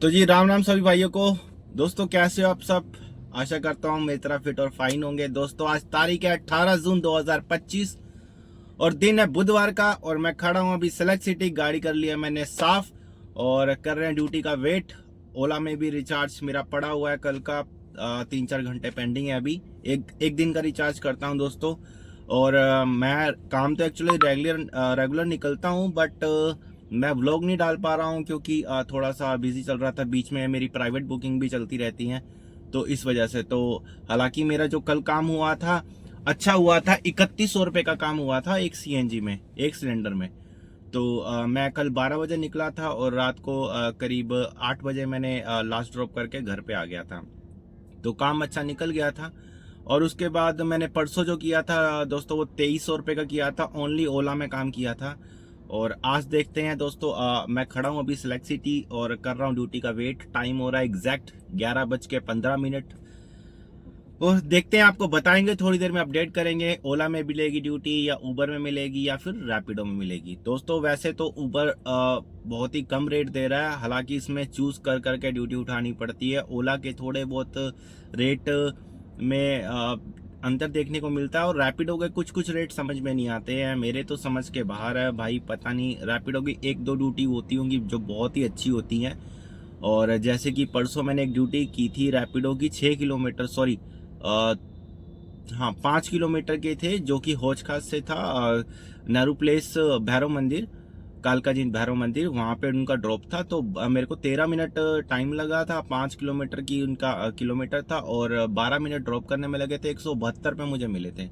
तो जी राम राम सभी भाइयों को। दोस्तों कैसे हो आप सब। आशा करता हूँ मेरी तरह फिट और फाइन होंगे। दोस्तों आज तारीख है 18 जून 2025 और दिन है बुधवार का और मैं खड़ा हूँ अभी सेलेक्ट सिटी। गाड़ी कर लिया मैंने साफ और कर रहे हैं ड्यूटी का वेट। ओला में भी रिचार्ज मेरा पड़ा हुआ है कल का 3-4 घंटे पेंडिंग है अभी। एक दिन का रिचार्ज करता हूँ दोस्तों। और मैं काम तो एक्चुअली रेगुलर निकलता हूँ बट मैं व्लॉग नहीं डाल पा रहा हूँ क्योंकि थोड़ा सा बिजी चल रहा था। बीच में मेरी प्राइवेट बुकिंग भी चलती रहती है तो इस वजह से। तो हालांकि मेरा जो कल काम हुआ था अच्छा हुआ था। 3100 रुपये का काम हुआ था एक सीएनजी में, एक सिलेंडर में। तो मैं कल 12 बजे निकला था और रात को करीब 8 बजे मैंने लास्ट ड्रॉप करके घर पे आ गया था। तो काम अच्छा निकल गया था। और उसके बाद मैंने परसों जो किया था दोस्तों वो 2300 रुपये का किया था। ओनली ओला में काम किया था। और आज देखते हैं दोस्तों। मैं खड़ा हूँ अभी सेलेक्ट सिटी और कर रहा हूँ ड्यूटी का वेट। टाइम हो रहा है एग्जैक्ट 11:15। और देखते हैं, आपको बताएंगे थोड़ी देर में, अपडेट करेंगे ओला में मिलेगी ड्यूटी या उबर में मिलेगी या फिर रैपिडो में मिलेगी। दोस्तों वैसे तो उबर बहुत ही कम रेट दे रहा है, हालांकि इसमें चूज कर करके ड्यूटी उठानी पड़ती है। ओला के थोड़े बहुत रेट में अंतर देखने को मिलता है और रैपिडो के कुछ कुछ रेट समझ में नहीं आते हैं। मेरे तो समझ के बाहर है भाई। पता नहीं, रैपिडो की 1-2 ड्यूटी होती होंगी जो बहुत ही अच्छी होती हैं। और जैसे कि परसों मैंने एक ड्यूटी की थी रैपिडो की 6 किलोमीटर, सॉरी हाँ 5 किलोमीटर के थे, जो कि हौज खास से था नेहरू प्लेस भैरव मंदिर, कालका जी भैरव मंदिर, वहाँ पे उनका ड्रॉप था। तो मेरे को 13 मिनट टाइम लगा था। 5 किलोमीटर की उनका किलोमीटर था और 12 मिनट ड्रॉप करने में लगे थे। 172 पे मुझे मिले थे।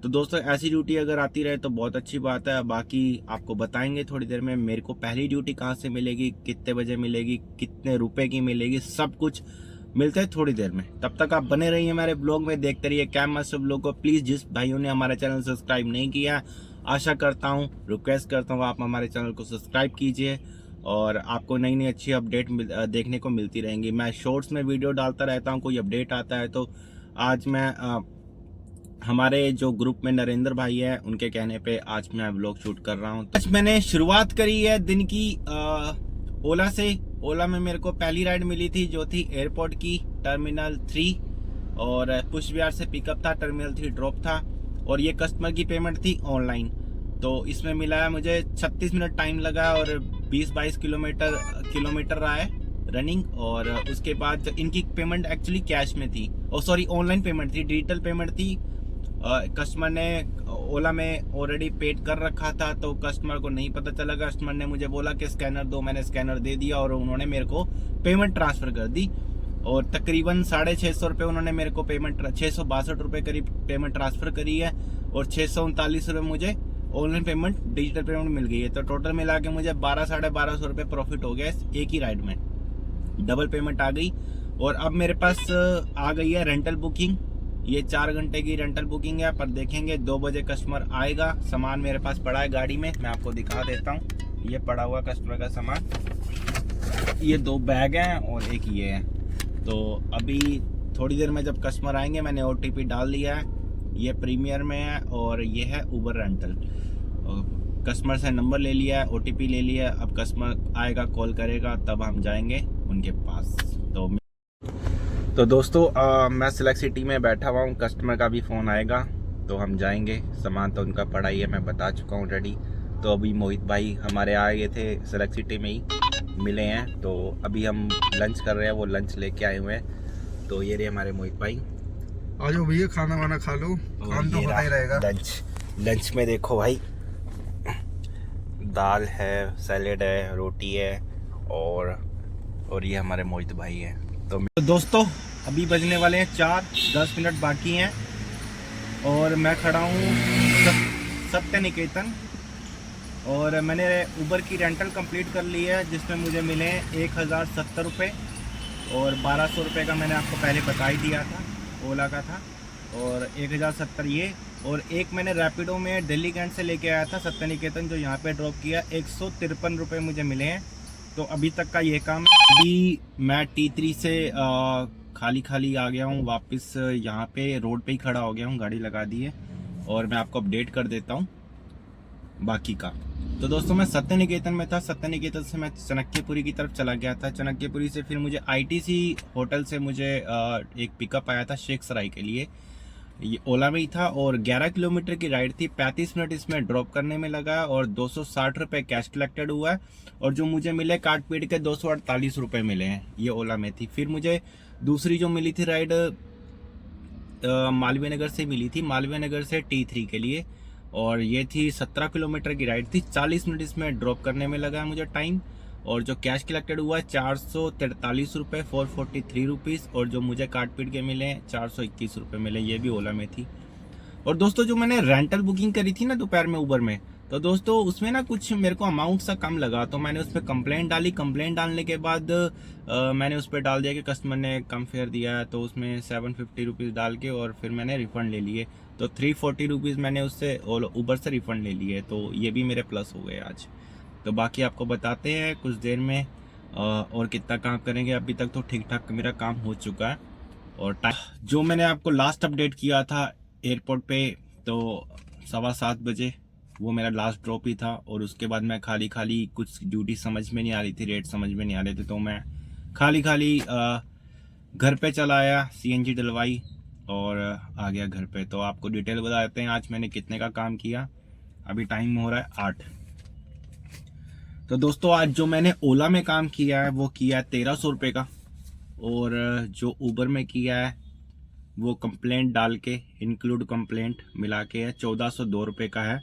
तो दोस्तों ऐसी ड्यूटी अगर आती रहे तो बहुत अच्छी बात है। बाकी आपको बताएंगे थोड़ी देर में मेरे को पहली ड्यूटी कहाँ से मिलेगी, कितने बजे मिलेगी, कितने रुपए की मिलेगी, सब कुछ मिलते हैं थोड़ी देर में। तब तक आप बने रहिए हमारे ब्लॉग में, देखते रहिए कैम मास्टर ब्लॉग को। प्लीज जिस भाइयों ने हमारा चैनल सब्सक्राइब नहीं किया, आशा करता हूँ, रिक्वेस्ट करता हूँ आप हमारे चैनल को सब्सक्राइब कीजिए और आपको नई नई अच्छी अपडेट देखने को मिलती रहेंगी। मैं शॉर्ट्स में वीडियो डालता रहता हूँ, कोई अपडेट आता है तो आज मैं हमारे जो ग्रुप में नरेंद्र भाई है उनके कहने पे आज मैं व्लॉग शूट कर रहा हूँ। आज मैंने शुरुआत करी है दिन की ओला से। ओला में मेरे को पहली राइड मिली थी जो थी एयरपोर्ट की, टर्मिनल 3। और पुश बिहार से पिकअप था, टर्मिनल 3 ड्रॉप था। और ये कस्टमर की पेमेंट थी ऑनलाइन। तो इसमें मिला है मुझे 36 मिनट टाइम लगा और 20-22 किलोमीटर रहा है रनिंग। और उसके बाद इनकी पेमेंट एक्चुअली कैश में थी, और सॉरी ऑनलाइन पेमेंट थी, डिजिटल पेमेंट थी। कस्टमर ने ओला में ऑलरेडी पेड कर रखा था तो कस्टमर को नहीं पता चला। कस्टमर ने मुझे बोला कि स्कैनर दो, मैंने स्कैनर दे दिया और उन्होंने मेरे को पेमेंट ट्रांसफर कर दी। और तकरीबन 650 रुपये उन्होंने मेरे को पेमेंट, 662 रुपये करीब पेमेंट ट्रांसफर करी है। और 639 रुपये मुझे ऑनलाइन पेमेंट, डिजिटल पेमेंट मिल गई है। तो टोटल मिला के मुझे 1200-1250 रुपये प्रॉफिट हो गया एक ही राइड में। डबल पेमेंट आ गई। और अब मेरे पास आ गई है रेंटल बुकिंग। ये 4 घंटे की रेंटल बुकिंग है, पर देखेंगे 2 बजे कस्टमर आएगा। सामान मेरे पास पड़ा है गाड़ी में, मैं आपको दिखा देता हूँ। ये पड़ा हुआ कस्टमर का सामान, ये 2 बैग हैं और एक ये है। तो अभी थोड़ी देर में जब कस्टमर आएंगे, मैंने OTP डाल दिया है, ये प्रीमियर में है और ये है उबर रेंटल। कस्टमर से नंबर ले लिया है, OTP ले लिया है। अब कस्टमर आएगा, कॉल करेगा, तब हम जाएंगे उनके पास। तो दोस्तों मैं सेलेक्ट सिटी में बैठा हुआ हूँ, कस्टमर का भी फ़ोन आएगा तो हम जाएंगे। सामान तो उनका पड़ा ही है, मैं बता चुका हूँ रेडी। तो अभी मोहित भाई हमारे आए थे, सेलेक्ट सिटी में ही मिले हैं। तो अभी हम लंच कर रहे हैं, वो लंच लेके आए हुए हैं। तो ये रहे हमारे मोहित भाई। आ जाओ भैया, खाना वाना खा लो, काम तो पता ही रहेगा। लंच में देखो भाई, दाल है, सैलेड है, रोटी है और ये हमारे मोहित भाई हैं। तो दोस्तों अभी बजने वाले हैं 4, 10 मिनट बाकी हैं और मैं खड़ा हूँ सत्य निकेतन। और मैंने उबर की रेंटल कंप्लीट कर ली है, जिसमें मुझे मिले 1070 रुपये और 1200 रुपये का मैंने आपको पहले बता ही दिया था, ओला का था। और 1070 ये, और एक मैंने रैपिडो में दिल्ली कैंट से लेके आया था सत्य निकेतन, जो यहाँ पे ड्रॉप किया। 153 रुपये मुझे मिले हैं। तो अभी तक का ये काम है। अभी मैं T3 से खाली आ गया हूँ वापस, यहाँ पे रोड पे ही खड़ा हो गया हूँ, गाड़ी लगा दी है। और मैं आपको अपडेट कर देता हूँ बाकी का। तो दोस्तों मैं सत्य निकेतन में था, सत्य निकेतन से मैं चाणक्यपुरी की तरफ चला गया था। चाणक्यपुरी से फिर मुझे आईटीसी होटल से मुझे एक पिकअप आया था शेख सराय के लिए। ये ओला में ही था और 11 किलोमीटर की राइड थी। 35 मिनट इसमें ड्रॉप करने में लगा और 260 रुपये कैश कलेक्टेड हुआ है और जो मुझे मिले काट पीट के 248 रुपये मिले हैं। ये ओला में थी। फिर मुझे दूसरी जो मिली थी राइड मालवीय नगर से मिली थी, मालवीय नगर से T3 के लिए, और ये थी 17 किलोमीटर की राइड थी। 40 मिनट इसमें ड्रॉप करने में लगा मुझे टाइम और जो कैश कलेक्टेड हुआ है 443 रुपये 443 रुपीज़ और जो मुझे काट पीट के मिले 421 रुपये मिले। ये भी ओला में थी। और दोस्तों जो मैंने रेंटल बुकिंग करी थी ना दोपहर में उबर में, तो दोस्तों उसमें ना कुछ मेरे को अमाउंट सा कम लगा, तो मैंने उस पर कंप्लेंट डाली। कंप्लेंट डालने के बाद मैंने उस पर डाल दिया कि कस्टमर ने कम फेयर दिया है, तो उसमें 750 रुपीज़ डाल के और फिर मैंने रिफ़ंड ले लिए। तो 340 रुपीज़ मैंने उससे उबर से रिफ़ंड ले लिए, तो ये भी मेरे प्लस हो गए आज। तो बाकी आपको बताते हैं कुछ देर में और कितना काम करेंगे। अभी तक तो ठीक ठाक मेरा काम हो चुका है। और जो मैंने आपको लास्ट अपडेट किया था एयरपोर्ट पे, तो 7:15 बजे वो मेरा लास्ट ड्रॉप ही था। और उसके बाद मैं खाली कुछ ड्यूटी समझ में नहीं आ रही थी, रेट समझ में नहीं आ रहे थे, तो मैं खाली घर पे चला आया, CNG डलवाई और आ गया घर पे। तो आपको डिटेल बता देते हैं आज मैंने कितने का काम किया। अभी टाइम हो रहा है 8। तो दोस्तों आज जो मैंने ओला में काम किया है वो किया है 1300 रुपये का, और जो उबर में किया है वो कंप्लेंट डाल के इंक्लूड कंप्लेंट मिला के है 1402 रुपये का है,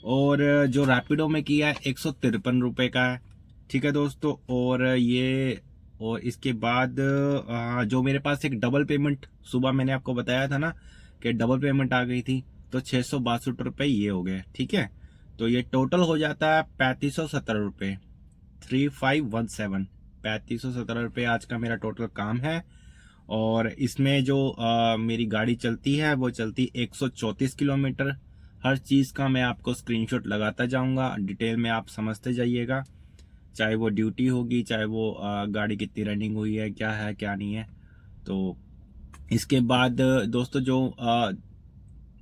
और जो रैपिडो में किया है 153 रुपये का है। ठीक है दोस्तों। और इसके बाद जो मेरे पास एक डबल पेमेंट सुबह मैंने आपको बताया था ना कि डबल पेमेंट आ गई थी, तो 662 रुपये ये हो गए। ठीक है। तो ये टोटल हो जाता है 3517 रुपये, 3517 3517 रुपये आज का मेरा टोटल काम है। और इसमें जो मेरी गाड़ी चलती है वो चलती 134 किलोमीटर। हर चीज़ का मैं आपको स्क्रीनशॉट लगाता जाऊंगा, डिटेल में आप समझते जाइएगा, चाहे वो ड्यूटी होगी, चाहे वो गाड़ी कितनी रनिंग हुई है, क्या है क्या नहीं है। तो इसके बाद दोस्तों जो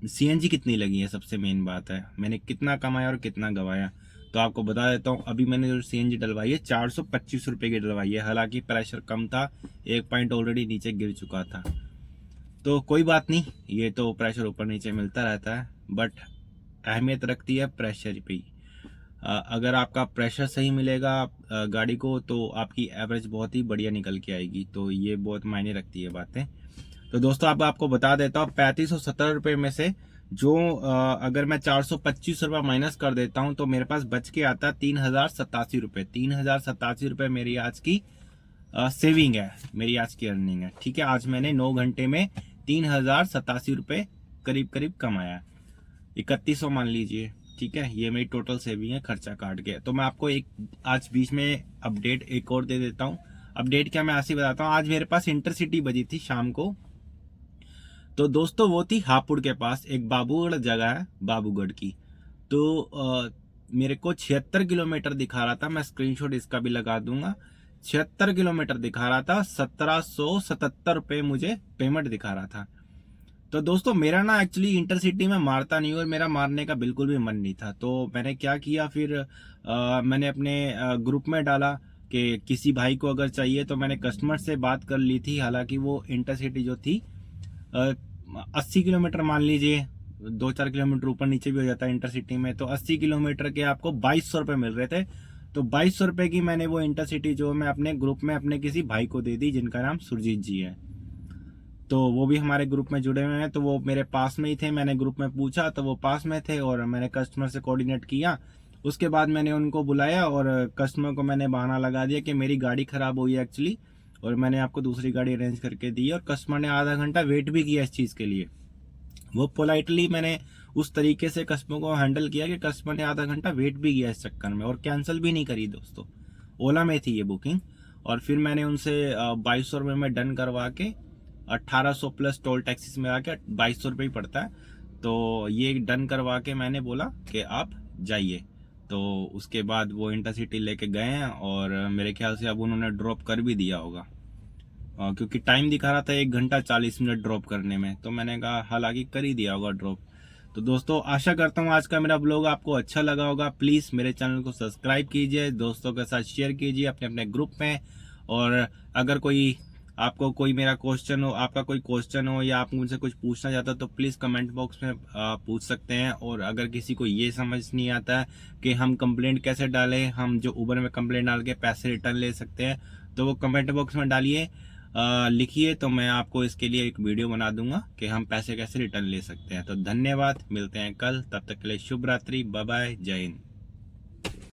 CNG कितनी लगी है, सबसे मेन बात है मैंने कितना कमाया और कितना गवाया। तो आपको बता देता हूँ, अभी मैंने जो CNG डलवाई है 425 रुपये की डलवाई है। हालांकि प्रेशर कम था, 1 पॉइंट ऑलरेडी नीचे गिर चुका था, तो कोई बात नहीं, ये तो प्रेशर ऊपर नीचे मिलता रहता है, बट अहमियत रखती है प्रेशर पे। अगर आपका प्रेशर सही मिलेगा गाड़ी को, तो आपकी एवरेज बहुत ही बढ़िया निकल के आएगी। तो ये बहुत मायने रखती है बातें। तो दोस्तों अब आपको बता देता हूँ 3517 रुपये में से जो अगर मैं 425 रुपये माइनस कर देता हूँ तो मेरे पास बच के आता है 3087 रुपये। 3087 रुपये मेरी आज की सेविंग है, मेरी आज की अर्निंग है। ठीक है। आज मैंने 9 घंटे में 3087 रुपये करीब करीब कमाया, 3100 मान लीजिए। ठीक है। ये मेरी टोटल सेविंग है खर्चा काट के। तो मैं आपको एक आज बीच में अपडेट एक और दे देता हूँ। अपडेट क्या, मैं ऐसे ही बताता हूँ। आज मेरे पास इंटरसिटी बजी थी शाम को, तो दोस्तों वो थी हापुड़ के पास, एक बाबूगढ़ जगह है बाबूगढ़ की। तो मेरे को 76 किलोमीटर दिखा रहा था, मैं स्क्रीनशॉट इसका भी लगा दूंगा। 76 किलोमीटर दिखा रहा था, 1777 रुपये मुझे पेमेंट दिखा रहा था। तो दोस्तों मेरा ना एक्चुअली इंटरसिटी में मारता नहीं और मेरा मारने का बिल्कुल भी मन नहीं था। तो मैंने क्या किया फिर मैंने अपने ग्रुप में डाला कि किसी भाई को अगर चाहिए, तो मैंने कस्टमर से बात कर ली थी। हालांकि वो इंटरसिटी जो थी 80 किलोमीटर मान लीजिए, 2-4 किलोमीटर ऊपर नीचे भी हो जाता है इंटरसिटी में, तो 80 किलोमीटर के आपको 2200 रुपये मिल रहे थे। तो 2200 रुपये की मैंने वो इंटरसिटी जो मैं अपने ग्रुप में अपने किसी भाई को दे दी जिनका नाम सुरजीत जी है। तो वो भी हमारे ग्रुप में जुड़े हुए हैं, तो वो मेरे पास में ही थे। मैंने ग्रुप में पूछा तो वो पास में थे और मैंने कस्टमर से कोऑर्डिनेट किया। उसके बाद मैंने उनको बुलाया और कस्टमर को मैंने बहाना लगा दिया कि मेरी गाड़ी ख़राब हुई है एक्चुअली, और मैंने आपको दूसरी गाड़ी अरेंज करके दी। और कस्टमर ने आधा घंटा वेट भी किया इस चीज़ के लिए। वो पोलाइटली मैंने उस तरीके से कस्टमर को हैंडल किया कि कस्टमर ने आधा घंटा वेट भी किया इस चक्कर में, और कैंसिल भी नहीं करी दोस्तों। ओला में थी ये बुकिंग। और फिर मैंने उनसे 2200 रुपये में डन करवा के 1800 प्लस टोल टैक्सीज में आके 2200 रुपये ही पड़ता है। तो ये डन करवा के मैंने बोला कि आप जाइए। तो उसके बाद वो इंटरसिटी लेके गए हैं और मेरे ख्याल से अब उन्होंने ड्रॉप कर भी दिया होगा, क्योंकि टाइम दिखा रहा था 1 घंटा 40 मिनट ड्रॉप करने में। तो मैंने कहा हालांकि कर ही दिया होगा ड्रॉप। तो दोस्तों आशा करता हूँ आज का मेरा ब्लॉग आपको अच्छा लगा होगा। प्लीज़ मेरे चैनल को सब्सक्राइब कीजिए, दोस्तों के साथ शेयर कीजिए अपने अपने ग्रुप में। और अगर आपका कोई क्वेश्चन हो या आप मुझसे कुछ पूछना चाहते हो तो प्लीज़ कमेंट बॉक्स में पूछ सकते हैं। और अगर किसी को ये समझ नहीं आता है कि हम कंप्लेंट कैसे डालें, हम जो उबर में कंप्लेंट डाल के पैसे रिटर्न ले सकते हैं, तो वो कमेंट बॉक्स में डालिए, लिखिए, तो मैं आपको इसके लिए एक वीडियो बना दूंगा कि हम पैसे कैसे रिटर्न ले सकते हैं। तो धन्यवाद, मिलते हैं कल, तब तक के लिए शुभ रात्रि, बाय बाय, जय हिंद।